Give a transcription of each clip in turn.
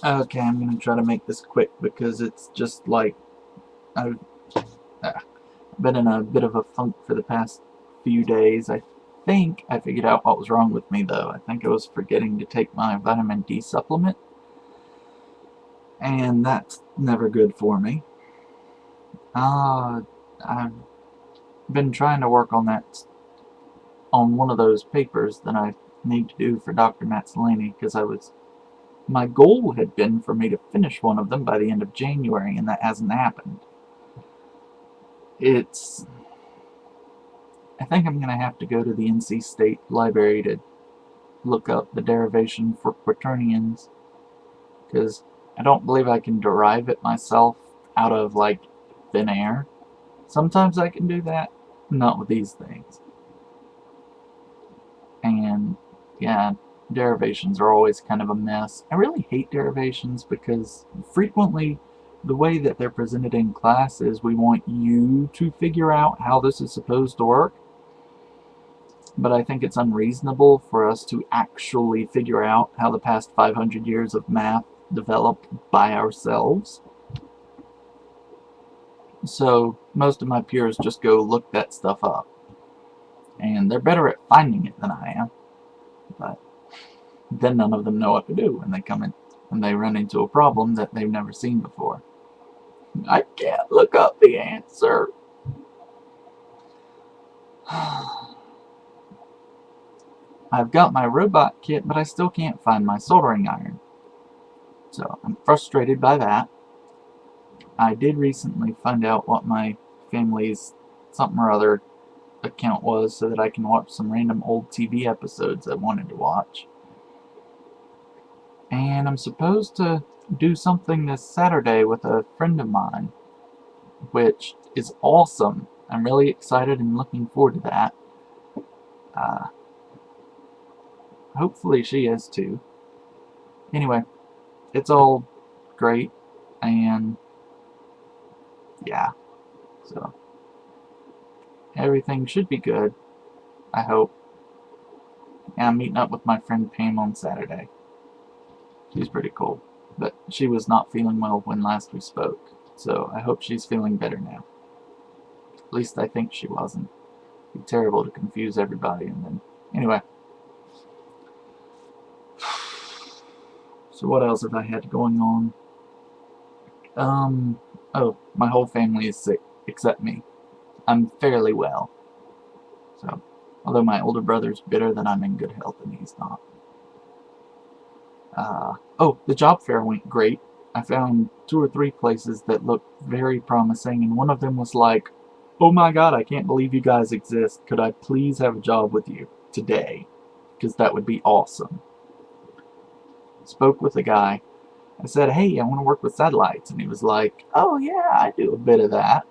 Okay, I'm gonna try to make this quick because it's just like I've been in a bit of a funk for the past few days. I think I figured out what was wrong with me though. I think I was forgetting to take my vitamin D supplement, and that's never good for me. I've been trying to work on that on one of those papers that I need to do for Dr. Mazzolini because my goal had been for me to finish one of them by the end of January, and that hasn't happened. It's I think I'm gonna have to go to the NC State Library to look up the derivation for quaternions because I don't believe I can derive it myself out of like thin air. Sometimes I can do that, not with these things. And yeah, derivations are always kind of a mess. I really hate derivations because frequently the way that they're presented in class is we want you to figure out how this is supposed to work, but I think it's unreasonable for us to actually figure out how the past 500 years of math developed by ourselves. So most of my peers just go look that stuff up, and they're better at finding it than I am, but then none of them know what to do when they come in when they run into a problem that they've never seen before. I can't look up the answer. I've got my robot kit, but I still can't find my soldering iron. So I'm frustrated by that. I did recently find out what my family's something or other account was so that I can watch some random old TV episodes I wanted to watch. And I'm supposed to do something this Saturday with a friend of mine, which is awesome. I'm really excited and looking forward to that. Uh, Hopefully she is too. Anyway, it's all great, and yeah, so everything should be good, I hope. And I'm meeting up with my friend Pam on Saturday. She's pretty cool, but she was not feeling well when last we spoke, so I hope she's feeling better now. At least I think she wasn't. It'd be terrible to confuse everybody, and then anyway. So what else have I had going on? Oh, my whole family is sick except me. I'm fairly well. So, although my older brother's bitter that I'm in good health and he's not. Oh, the job fair went great. I found 2 or 3 places that looked very promising, and one of them was like, oh my god, I can't believe you guys exist. Could I please have a job with you today? Because that would be awesome. Spoke with a guy. I said, hey, I want to work with satellites. And he was like, oh yeah, I do a bit of that.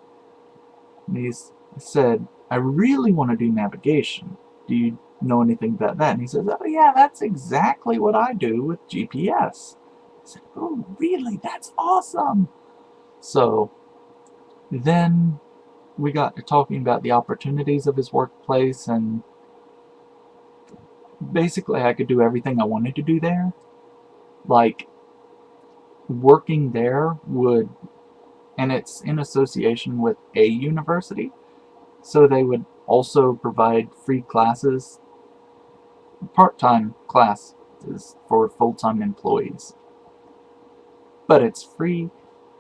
And I said, I really want to do navigation. Do you know anything about that? And he says, oh yeah, that's exactly what I do with GPS. I said, oh really? That's awesome. So then we got to talking about the opportunities of his workplace, and basically I could do everything I wanted to do there. Like, working there would, and it's in association with a university, so they would also provide free classes, part-time classes for full-time employees. But it's free,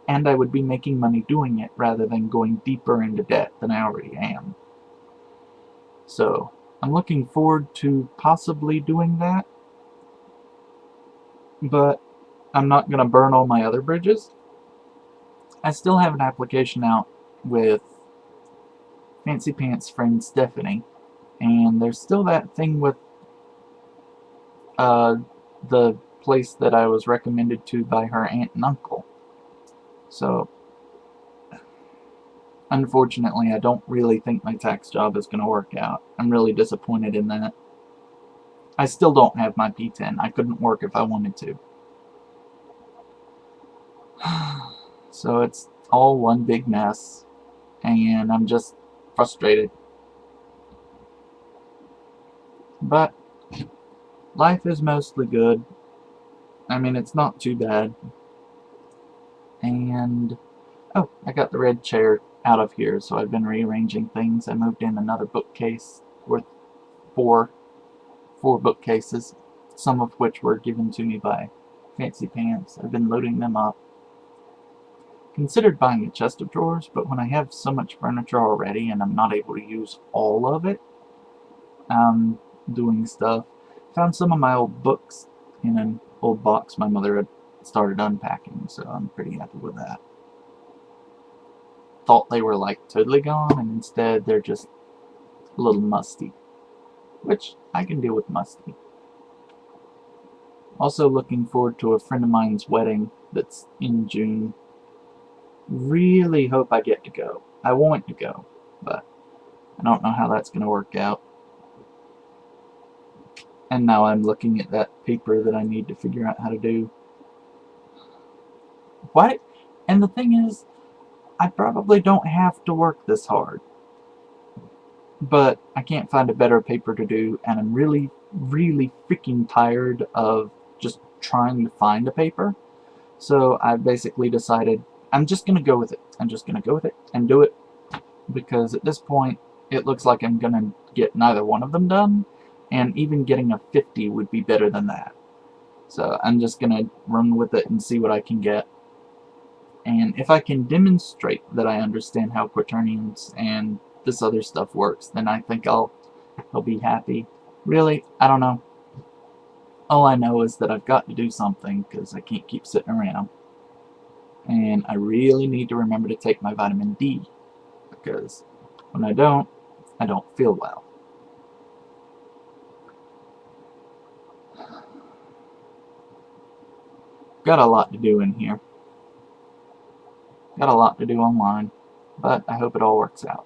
and I would be making money doing it rather than going deeper into debt than I already am. So I'm looking forward to possibly doing that, but I'm not going to burn all my other bridges. I still have an application out with Fancy Pants friend Stephanie, and there's still that thing with uh, the place that I was recommended to by her aunt and uncle. So, unfortunately, I don't really think my tax job is going to work out. I'm really disappointed in that. I still don't have my P10. I couldn't work if I wanted to. So it's all one big mess, and I'm just frustrated. But life is mostly good. I mean, it's not too bad. And, oh, I got the red chair out of here, so I've been rearranging things. I moved in another bookcase worth four bookcases, some of which were given to me by Fancy Pants. I've been loading them up. Considered buying a chest of drawers, but when I have so much furniture already and I'm not able to use all of it, doing stuff. Found some of my old books in an old box my mother had started unpacking, so I'm pretty happy with that. Thought they were like totally gone, and instead they're just a little musty, which I can deal with musty. Also looking forward to a friend of mine's wedding that's in June. Really hope I get to go. I want to go, but I don't know how that's going to work out. And now I'm looking at that paper that I need to figure out how to do. What? And the thing is, I probably don't have to work this hard. But I can't find a better paper to do, and I'm really, really freaking tired of just trying to find a paper. So I've basically decided I'm just going to go with it. I'm just going to go with it and do it. Because at this point, it looks like I'm going to get neither one of them done. And even getting a 50 would be better than that. So I'm just going to run with it and see what I can get. And if I can demonstrate that I understand how quaternions and this other stuff works, then I think I'll be happy. Really, I don't know. All I know is that I've got to do something because I can't keep sitting around. And I really need to remember to take my vitamin D, because when I don't feel well. Got a lot to do in here. Got a lot to do online, but I hope it all works out.